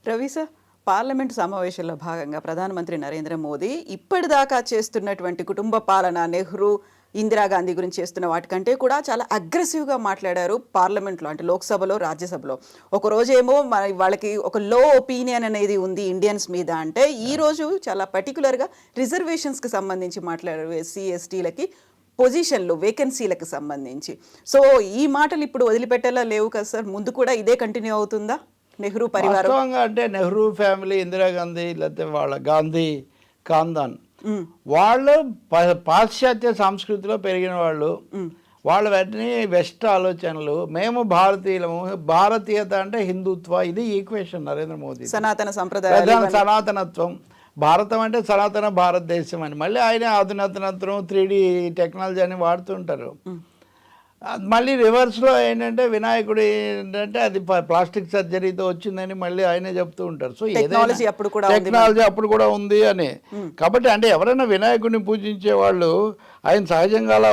Ravi sir, parliament సమావేశంలో భాగంగా ప్రధానమంత్రి నరేంద్ర మోదీ ఇప్పటిదాకా చేస్తున్నటువంటి కుటుంబ పాలన, నెహ్రూ, ఇందిరాగాంధీ గురించి చేస్తున్న వాటికంటే కూడా చాలా అగ్రెసివ్గా మాట్లాడారు పార్లమెంట్లో, అంటే లోక్సభలో, రాజ్యసభలో. ఒకరోజేమో వాళ్ళకి ఒక లో ఒపీనియన్ అనేది ఉంది ఇండియన్స్ మీద, అంటే ఈరోజు చాలా పర్టికులర్గా రిజర్వేషన్స్కి సంబంధించి మాట్లాడారు, ఎస్సీ ఎస్టీలకి పొజిషన్లు, వేకెన్సీలకు సంబంధించి. సో ఈ మాటలు ఇప్పుడు వదిలిపెట్టేలా లేవు కదా సార్, ముందు కూడా ఇదే కంటిన్యూ అవుతుందా నెహ్రూ పరివారం? వాస్తవంగా అంటే నెహ్రూ ఫ్యామిలీ, ఇందిరాగాంధీ, లేకపోతే వాళ్ళ గాంధీ ఖాందాన్, వాళ్ళు పాశ్చాత్య సంస్కృతిలో పెరిగిన వాళ్ళు. వాళ్ళ వెంటనే వెస్ట్ ఆలోచనలు, మేము భారతీయులము, భారతీయత అంటే హిందుత్వ, ఇది ఈక్వేషన్ నరేంద్ర మోదీ. సనాతన సంప్రదాయం, సనాతనత్వం, భారతం అంటే సనాతన భారతదేశం అని. మళ్ళీ ఆయన అధునాతనత్వం, 3D టెక్నాలజీ అని వాడుతుంటారు. మళ్ళీ రివర్స్లో ఏంటంటే వినాయకుడు ఏంటంటే అది ప్లాస్టిక్ సర్జరీతో వచ్చిందని మళ్ళీ ఆయనే చెప్తూ ఉంటారు. సో టెక్నాలజీ అప్పుడు కూడా ఉంది అని. కాబట్టి అంటే ఎవరైనా వినాయకుడిని పూజించే వాళ్ళు ఆయన సహజంగా అలా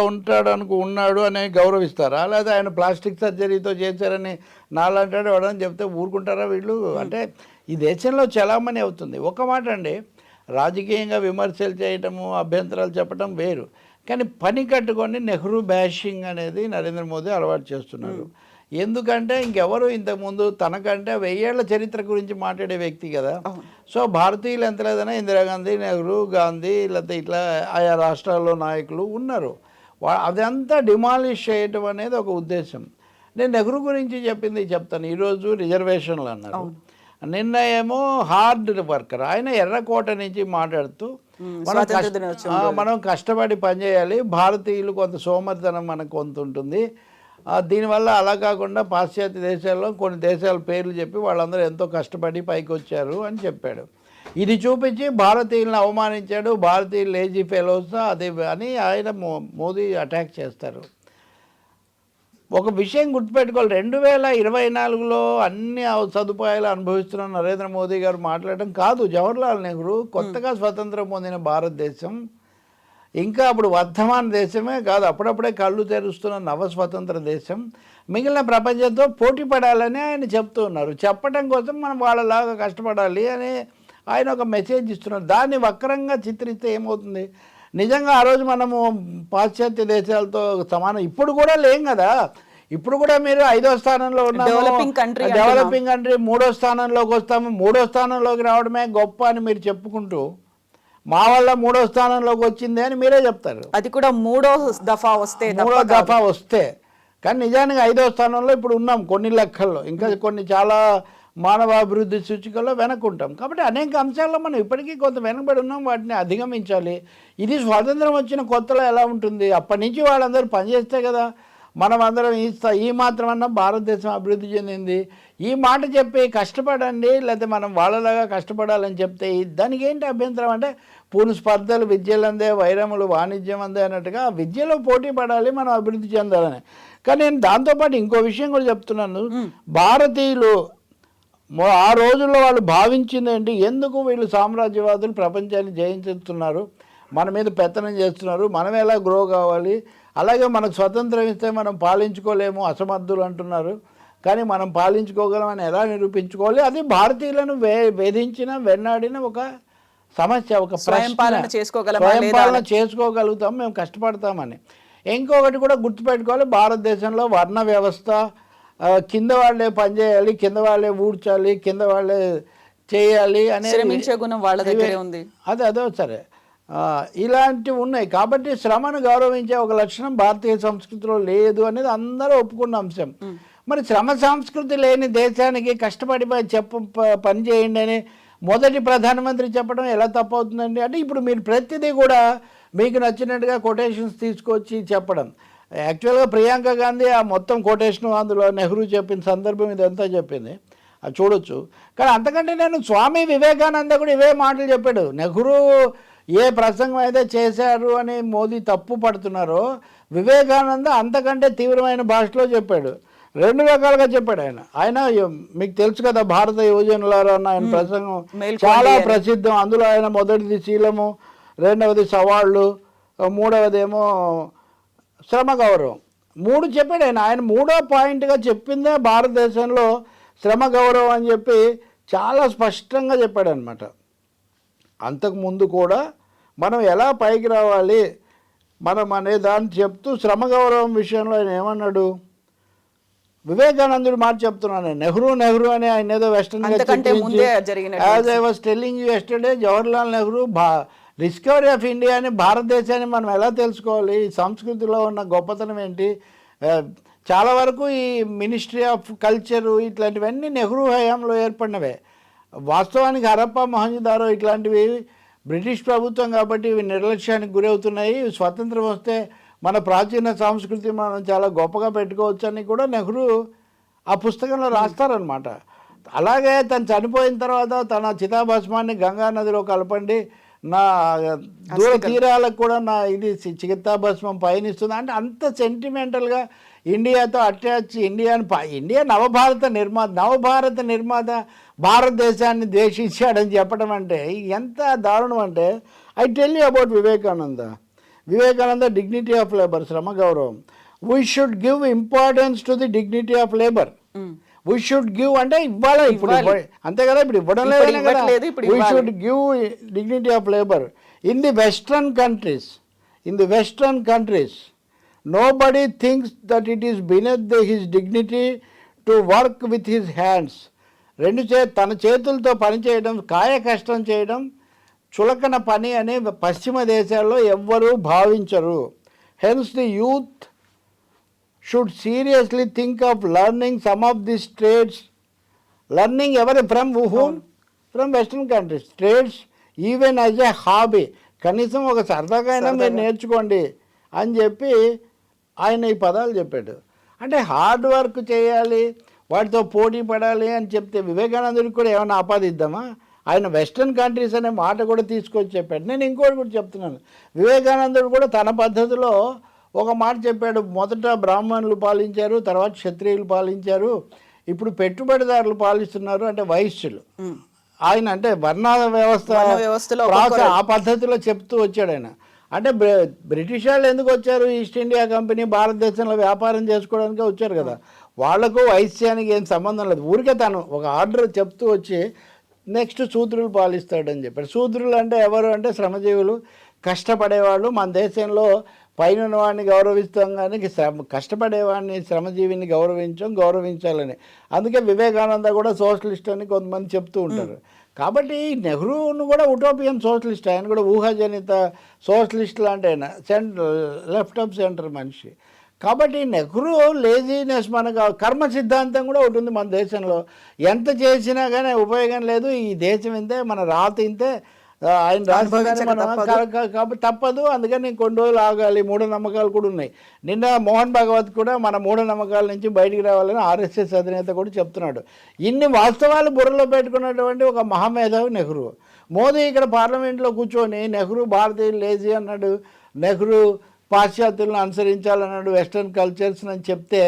ఉన్నాడు అని గౌరవిస్తారా, లేదా ఆయన ప్లాస్టిక్ సర్జరీతో చేశారని నాలంటాడు ఎవడని చెప్తే ఊరుకుంటారా వీళ్ళు? అంటే ఈ దేశంలో చలామణి అవుతుంది. ఒక మాట అండి, రాజకీయంగా విమర్శలు చేయటము, అభ్యంతరాలు చెప్పడం వేరు, కానీ పని కట్టుకొని నెహ్రూ బ్యాషింగ్ అనేది నరేంద్ర మోదీ అలవాటు చేస్తున్నారు. ఎందుకంటే ఇంకెవరు ఇంతకుముందు తనకంటే 1000 ఏళ్ల చరిత్ర గురించి మాట్లాడే వ్యక్తి కదా. సో భారతీయులు ఎంత లేదన్నా ఇందిరాగాంధీ, నెహ్రూ, గాంధీ, లేకపోతే ఇట్లా ఆయా రాష్ట్రాల్లో నాయకులు ఉన్నారు. అదంతా డిమాలిష్ చేయటం అనేది ఒక ఉద్దేశం. నేను నెహ్రూ గురించి చెప్తాను. ఈరోజు రిజర్వేషన్లు అన్నారు, నిన్న ఏమో హార్డ్ వర్కర్. ఆయన ఎర్రకోట నుంచి మాట్లాడుతూ మనం కష్టపడి పనిచేయాలి, భారతీయులు కొంత సోమరితనం మనకు కొంత ఉంటుంది, దీనివల్ల అలా కాకుండా పాశ్చాత్య దేశాల్లో కొన్ని దేశాల పేర్లు చెప్పి వాళ్ళందరూ ఎంతో కష్టపడి పైకి వచ్చారు అని చెప్పాడు. ఇది చూపించి భారతీయులను అవమానించాడు, భారతీయులు లేజీ ఫెలోస్ అది అని ఆయన మోదీ అటాక్ చేస్తారు. ఒక విషయం గుర్తుపెట్టుకోవాలి, 2024లో అన్ని సదుపాయాలు అనుభవిస్తున్న నరేంద్ర మోదీ గారు మాట్లాడడం కాదు. జవహర్లాల్ నెహ్రూ కొత్తగా స్వతంత్రం పొందిన భారతదేశం, ఇంకా అప్పుడు వర్ధమాన దేశమే కాదు, అప్పుడప్పుడే కళ్ళు తెరుస్తున్న నవ స్వతంత్ర దేశం, మిగిలిన ప్రపంచంతో పోటీ పడాలని ఆయన చెప్తూ ఉన్నారు. చెప్పడం కోసం మనం వాళ్ళలాగా కష్టపడాలి అని ఆయన ఒక మెసేజ్ ఇస్తున్నారు. దాన్ని వక్రంగా చిత్రిస్తే ఏమవుతుంది? నిజంగా ఆ రోజు మనము పాశ్చాత్య దేశాలతో సమానం ఇప్పుడు కూడా లేం కదా. ఇప్పుడు కూడా మీరు 5వ స్థానంలో ఉన్న డెవలపింగ్ కంట్రీ 3వ స్థానంలోకి వస్తాము, 3వ స్థానంలోకి రావడమే గొప్ప అని మీరు చెప్పుకుంటూ మా వల్ల 3వ స్థానంలోకి వచ్చింది అని మీరే చెప్తారు. అది కూడా మూడో దఫా వస్తే కానీ నిజానికి 5వ స్థానంలో ఇప్పుడు ఉన్నాం కొన్ని లెక్కల్లో. ఇంకా కొన్ని చాలా మానవాభివృద్ధి సూచికల్లో వెనక్కుంటాం. కాబట్టి అనేక అంశాల్లో మనం ఇప్పటికీ కొంత వెనకబడి ఉన్నాం, వాటిని అధిగమించాలి. ఇది స్వాతంత్రం వచ్చిన కొత్తలో ఎలా ఉంటుంది? అప్పటి నుంచి వాళ్ళందరూ పనిచేస్తే కదా మనం అందరం ఈ మాత్రమన్నా భారతదేశం అభివృద్ధి చెందింది. ఈ మాట చెప్పి కష్టపడండి, లేకపోతే మనం వాళ్ళలాగా కష్టపడాలని చెప్తే దానికి ఏంటి అభ్యంతరం? అంటే పూర్ణ స్పర్ధలు, విద్యలందే వైరములు, వాణిజ్యం అందే అన్నట్టుగా విద్యలో పోటీ పడాలి, మనం అభివృద్ధి చెందాలని. కానీ నేను దాంతోపాటు ఇంకో విషయం కూడా చెప్తున్నాను. భారతీయులు ఆ రోజుల్లో వాళ్ళు భావించింది ఏంటి? ఎందుకు వీళ్ళు సామ్రాజ్యవాదులు ప్రపంచాన్ని జయించుతున్నారు, మన మీద పెత్తనం చేస్తున్నారు, మనం ఎలా గ్రో కావాలి, అలాగే మనకు స్వతంత్రం ఇస్తే మనం పాలించుకోలేము, అసమర్థులు అంటున్నారు, కానీ మనం పాలించుకోగలమని ఎలా నిరూపించుకోవాలి? అది భారతీయులను వేధించిన, వెన్నాడిన ఒక సమస్య, ఒక స్వయంపాలన చేసుకోగలుగుతాం, మేము కష్టపడతామని. ఇంకొకటి కూడా గుర్తుపెట్టుకోవాలి, భారతదేశంలో వర్ణ వ్యవస్థ, కింద వాళ్ళే పనిచేయాలి, కింద వాళ్ళే ఊడ్చాలి, కింద వాళ్ళే చేయాలి అనే గుణం వాళ్ళ దగ్గరే ఉంది. అదే సరే, ఇలాంటివి ఉన్నాయి. కాబట్టి శ్రమను గౌరవించే ఒక లక్షణం భారతీయ సంస్కృతిలో లేదు అనేది అందరూ ఒప్పుకున్న అంశం. మరి శ్రమ సంస్కృతి లేని దేశానికి కష్టపడి పని చేయండి అని మొదటి ప్రధానమంత్రి చెప్పడం ఎలా తప్పవుతుందండి? అంటే ఇప్పుడు మీరు ప్రతిదీ కూడా మీకు నచ్చినట్టుగా కొటేషన్స్ తీసుకొచ్చి చెప్పడం. యాక్చువల్గా ప్రియాంక గాంధీ ఆ మొత్తం కొటేషన్ అందులో నెహ్రూ చెప్పిన సందర్భం ఇదంతా చెప్పింది, అది చూడొచ్చు. కానీ అంతకంటే నేను స్వామి వివేకానంద కూడా ఇవే మాటలు చెప్పాడు. నెహ్రూ ఏ ప్రసంగం అయితే చేశారు అని మోదీ తప్పు పడుతున్నారో, వివేకానంద అంతకంటే తీవ్రమైన భాషలో చెప్పాడు. 2 రకాలుగా చెప్పాడు ఆయన. మీకు తెలుసు కదా, భారత యువజనులారా అన్న ఆయన ప్రసంగం చాలా ప్రసిద్ధం. అందులో ఆయన మొదటిది శీలము, రెండవది సవాళ్ళు, మూడవదేమో శ్రమ గౌరవం, 3 చెప్పాడు ఆయన. 3వ పాయింట్గా చెప్పిందే భారతదేశంలో శ్రమ గౌరవం అని చెప్పి చాలా స్పష్టంగా చెప్పాడు అనమాట. అంతకుముందు కూడా మనం ఎలా పైకి రావాలి మనం అనే దాన్ని చెప్తూ శ్రమ గౌరవం విషయంలో ఆయన ఏమన్నాడు, వివేకానందుడు మాట చెప్తున్నాను, నెహ్రూ అని ఆయన ఏదో అంతకంటే ముందే జరిగిన as I was telling you yesterday, Jawaharlal Nehru discovery of India అని భారతదేశాన్ని మనం ఎలా తెలుసుకోవాలి, ఈ సంస్కృతిలో ఉన్న గొప్పతనం ఏంటి, చాలా వరకు ఈ మినిస్ట్రీ ఆఫ్ కల్చరు ఇట్లాంటివన్నీ నెహ్రూ హయాంలో ఏర్పడినవే. వాస్తవానికి హరప్పా మొహంజదారో ఇట్లాంటివి బ్రిటిష్ ప్రభుత్వం కాబట్టి ఇవి నిర్లక్ష్యానికి గురవుతున్నాయి, స్వతంత్రం వస్తే మన ప్రాచీన సంస్కృతి మనం చాలా గొప్పగా పెట్టుకోవచ్చని కూడా నెహ్రూ ఆ పుస్తకంలో రాస్తారనమాట. అలాగే తను చనిపోయిన తర్వాత తన చితాభస్మాన్ని గంగా నదిలో కలపండి, నా దూర తీరాలకు కూడా నా ఇది చితాభస్మం పయనిస్తుంది అంటే అంత సెంటిమెంటల్గా ఇండియాతో అటాచ్, ఇండియా నవభారత నిర్మాత భారతదేశాన్ని ద్వేషించాడని చెప్పడం అంటే ఎంత దారుణం అంటే, I tell you about Vivekananda dignity of labour, శ్రమ గౌరవం. We should give importance to the dignity of labour. We should give అంటే ఇవ్వాలి, ఇప్పుడు అంతే కదా, ఇప్పుడు ఇవ్వడం లేదు కదా. We should give dignity of labour. In the western countries nobody thinks that it is beneath his dignity to work with his hands. తన చేతులతో పని చేయడం, కాయ కష్టం చేయడం చులకన పని అని పశ్చిమ దేశాల్లో ఎవ్వరూ భావించరు. Hence the youth should seriously think of learning some of this trades. Learning ఎవరి from western countries. Trades even as a hobby, కనీసం ఒక సరదాగా మీరు నేర్చుకోండి అని చెప్పి ఆయన ఈ పదాలు చెప్పాడు. అంటే హార్డ్ వర్క్ చేయాలి, వాటితో పోటీ పడాలి అని చెప్తే వివేకానందుడికి కూడా ఏమైనా ఆపాదిద్దామా? ఆయన వెస్ట్రన్ కంట్రీస్ అనే మాట కూడా తీసుకొచ్చి చెప్పాడు. నేను ఇంకోటి కూడా చెప్తున్నాను, వివేకానందుడు కూడా తన పద్ధతిలో ఒక మాట చెప్పాడు. మొదట బ్రాహ్మణులు పాలించారు, తర్వాత క్షత్రియులు పాలించారు, ఇప్పుడు పెట్టుబడిదారులు పాలిస్తున్నారు, అంటే వైశ్యులు. ఆయన అంటే వర్ణ వ్యవస్థలో ఆ పద్ధతిలో చెప్తూ వచ్చాడు ఆయన. అంటే బ్రిటిష్ వాళ్ళు ఎందుకు వచ్చారు? ఈస్ట్ ఇండియా కంపెనీ భారతదేశంలో వ్యాపారం చేసుకోవడానికే వచ్చారు కదా. వాళ్లకు వైశ్యానికి ఏం సంబంధం లేదు. ఊరికే తను ఒక ఆర్డర్ చెప్తూ వచ్చి నెక్స్ట్ శూద్రులు పాలిస్తాడని చెప్పాడు. శూద్రులు అంటే ఎవరు అంటే శ్రమజీవులు, కష్టపడేవాళ్ళు. మన దేశంలో పైన వాడిని గౌరవిస్తాం కానీ కష్టపడేవాడిని, శ్రమజీవిని గౌరవించాలని. అందుకే వివేకానంద కూడా సోషలిస్ట్ అని కొంతమంది చెప్తూ ఉంటారు. కాబట్టి నెహ్రూను కూడా ఉటోపియన్ సోషలిస్ట్, ఆయన కూడా ఊహాజనిత సోషలిస్ట్ లాంటి ఆయన, లెఫ్ట్ ఆఫ్ సెంటర్ మనిషి. కాబట్టి నెహ్రూ లేజీనెస్, మనకు కర్మ సిద్ధాంతం కూడా ఒకటి ఉంది మన దేశంలో. ఎంత చేసినా కానీ ఉపయోగం లేదు, ఈ దేశం ఇంతే, మన రాత ఇంతే, ఆయన రాజధాని మనం కాబట్టి తప్పదు, అందుకని కొన్ని రోజులు ఆగాలి. మూఢనమ్మకాలు కూడా ఉన్నాయి. నిన్న మోహన్ భగవత్ కూడా మన మూఢనమ్మకాల నుంచి బయటికి రావాలని ఆర్ఎస్ఎస్ అధినేత కూడా చెప్తున్నాడు. ఇన్ని వాస్తవాలు బుర్రలో పెట్టుకున్నటువంటి ఒక మహామేధావి నెహ్రూ. మోదీ ఇక్కడ పార్లమెంట్లో కూర్చొని నెహ్రూ భారతీయులు లేజీ అన్నాడు, నెహ్రూ పాశ్చాత్యులను అనుసరించాలన్నాడు, వెస్ట్రన్ కల్చర్స్ అని చెప్తే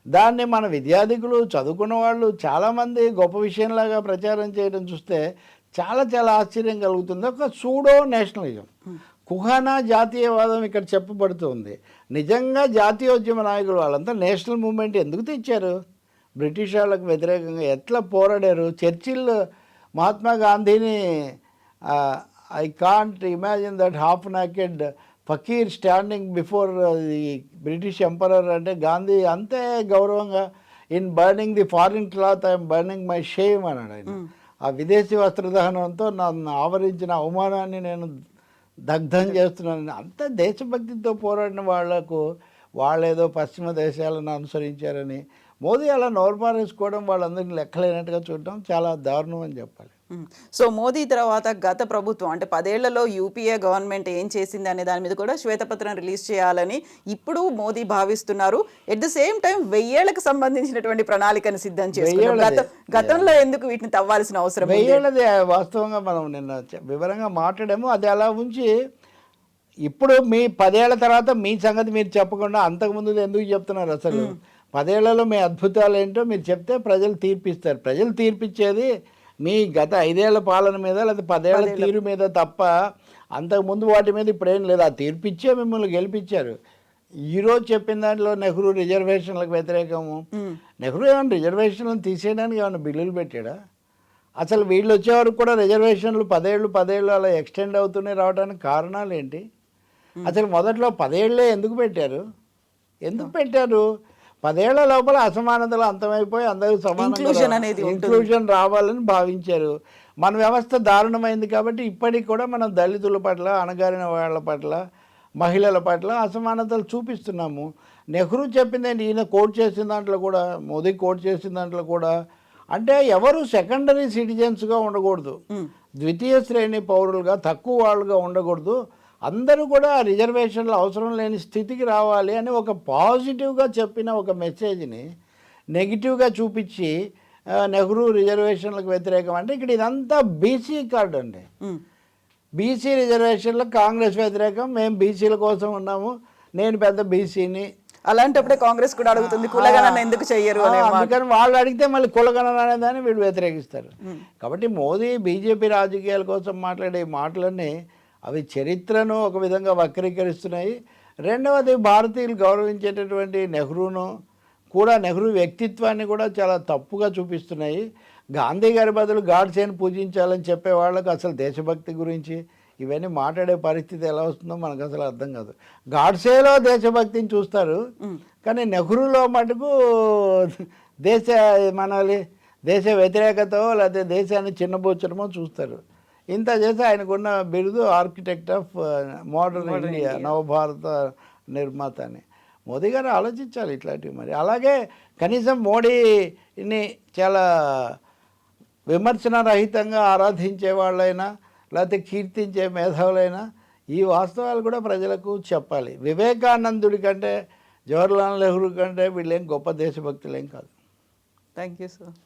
దాన్ని మన విద్యార్థికులు, చదువుకున్న వాళ్ళు చాలామంది గొప్ప విషయంలాగా ప్రచారం చేయడం చూస్తే చాలా చాలా ఆశ్చర్యం కలుగుతుంది. ఒక సూడో నేషనలిజం, కుహానా జాతీయవాదం ఇక్కడ చెప్పబడుతుంది. నిజంగా జాతీయోద్యమ నాయకులు వాళ్ళంతా నేషనల్ మూవ్మెంట్ ఎందుకు తెచ్చారు? బ్రిటిష్ వాళ్ళకు వ్యతిరేకంగా ఎట్లా పోరాడారు? చర్చిల్ మహాత్మా గాంధీని I can't imagine that half naked fakir standing before the British emperor అంటే గాంధీ అంతే గౌరవంగా in burning the foreign cloth I'm burning my shame అన్నాడు ఆయన. ఆ విదేశీ వస్త్రదహనంతో నన్ను ఆవరించిన అవమానాన్ని నేను దగ్ధం చేస్తున్నాను. అంత దేశభక్తితో పోరాడిన వాళ్లకు వాళ్ళేదో పశ్చిమ దేశాలను అనుసరించారని మోదీ అలా నోరుపారేసుకోవడం, వాళ్ళందరినీ లెక్కలేనట్టుగా చూడడం చాలా దారుణం అని చెప్పాలి. సో మోదీ తర్వాత గత ప్రభుత్వం అంటే 10 ఏళ్లలో యూపీఏ గవర్నమెంట్ ఏం చేసింది అనే దాని మీద కూడా శ్వేతపత్రం రిలీజ్ చేయాలని ఇప్పుడు మోదీ భావిస్తున్నారు. ఎట్ ద సేమ్ టైం 1000 ఏళ్లకు సంబంధించినటువంటి ప్రణాళికను సిద్ధం చేస్తున్నారు. గతంలో ఎందుకు వీటిని తవ్వాల్సిన అవసరం? 1000 ఏళ్ళది వాస్తవంగా మనం నిన్న వివరంగా మాట్లాడాము. అది అలా ఉంచి ఇప్పుడు మీ 10 ఏళ్ల తర్వాత మీ సంగతి మీరు చెప్పకుండా అంతకుముందు ఎందుకు చెప్తున్నారు? అసలు 10 ఏళ్లలో మీ అద్భుతాలు ఏంటో మీరు చెప్తే ప్రజలు తీర్పిస్తారు. ప్రజలు తీర్పిచ్చేది మీ గత 5 ఏళ్ల పాలన మీద లేదా 10 ఏళ్ల తీరు మీద తప్ప అంతకుముందు వాటి మీద ఇప్పుడేం లేదు. ఆ తీర్పిచ్చే మిమ్మల్ని గెలిపించారు. ఈరోజు చెప్పిన దాంట్లో నెహ్రూ రిజర్వేషన్లకు వ్యతిరేకము. నెహ్రూ ఏమైనా రిజర్వేషన్లను తీసేయడానికి ఏమైనా బిల్లులు పెట్టాడా? అసలు వీళ్ళు వచ్చే వరకు కూడా రిజర్వేషన్లు 10 ఏళ్ళు అలా ఎక్స్టెండ్ అవుతూనే రావడానికి కారణాలు ఏంటి? అసలు మొదట్లో 10 ఏళ్ళే ఎందుకు పెట్టారు? ఎందుకు పెట్టారు? 10 ఏళ్ల లోపల అసమానతలు అంతమైపోయి అందరూ Inclusion అనేది ఉంటుంది. ఇంక్లూజన్ రావాలని భావించారు. మన వ్యవస్థ దారుణమైంది కాబట్టి ఇప్పటికి కూడా మనం దళితుల పట్ల, అణగారిన వాళ్ళ పట్ల, మహిళల పట్ల అసమానతలు చూపిస్తున్నాము. నెహ్రూ చెప్పింది ఈయన కోట్ చేసిన దాంట్లో కూడా, మోదీ కోట్ చేసిన దాంట్లో కూడా, అంటే ఎవరు సెకండరీ సిటిజన్స్గా ఉండకూడదు, ద్వితీయ శ్రేణి పౌరులుగా, తక్కువ వాళ్ళుగా ఉండకూడదు, అందరూ కూడా రిజర్వేషన్లు అవసరం లేని స్థితికి రావాలి అని ఒక పాజిటివ్గా చెప్పిన ఒక మెసేజ్ని నెగిటివ్గా చూపించి నెహ్రూ రిజర్వేషన్లకు వ్యతిరేకం అంటే ఇక్కడ ఇదంతా బీసీ కార్డు అండి. బీసీ రిజర్వేషన్లకు కాంగ్రెస్ వ్యతిరేకం, మేము బీసీల కోసం ఉన్నాము, నేను పెద్ద బీసీని. అలాంటప్పుడే కాంగ్రెస్ కూడా అడుగుతుంది కులగణన ఎందుకు చెయ్యరు అనే మాట. అందుకని వాళ్ళు అడిగితే మళ్ళీ కులగణన అనేదాన్ని వీళ్ళు వ్యతిరేకిస్తారు. కాబట్టి మోదీ బీజేపీ రాజకీయాల కోసం మాట్లాడే ఈ మాటలన్నీ అవి చరిత్రను ఒక విధంగా వక్రీకరిస్తున్నాయి. రెండవది భారతీయులు గౌరవించేటటువంటి నెహ్రూను కూడా, నెహ్రూ వ్యక్తిత్వాన్ని కూడా చాలా తప్పుగా చూపిస్తున్నాయి. గాంధీ గారి బదులు గాడ్సేని పూజించాలని చెప్పే వాళ్ళకు అసలు దేశభక్తి గురించి ఇవన్నీ మాట్లాడే పరిస్థితి ఎలా వస్తుందో మనకు అసలు అర్థం కాదు. గాడ్సేలో దేశభక్తిని చూస్తారు, కానీ నెహ్రూలో మటుకు దేశ వ్యతిరేకతో లేకపోతే దేశాన్ని చిన్నబోచడమో చూస్తారు. ఇంత చేసి ఆయనకున్న బిరుదు ఆర్కిటెక్ట్ ఆఫ్ మోడర్న్ ఇండియా, నవభారత నిర్మాత అని. మోదీ గారు ఆలోచించాలి ఇట్లాంటివి. మరి అలాగే కనీసం మోడీని చాలా విమర్శనరహితంగా ఆరాధించే వాళ్ళైనా లేకపోతే కీర్తించే మేధావులైనా ఈ వాస్తవాలు కూడా ప్రజలకు చెప్పాలి. వివేకానందుడి కంటే, జవహర్లాల్ నెహ్రూ కంటే వీళ్ళేం గొప్ప దేశభక్తులేం కాదు. Thank you sir.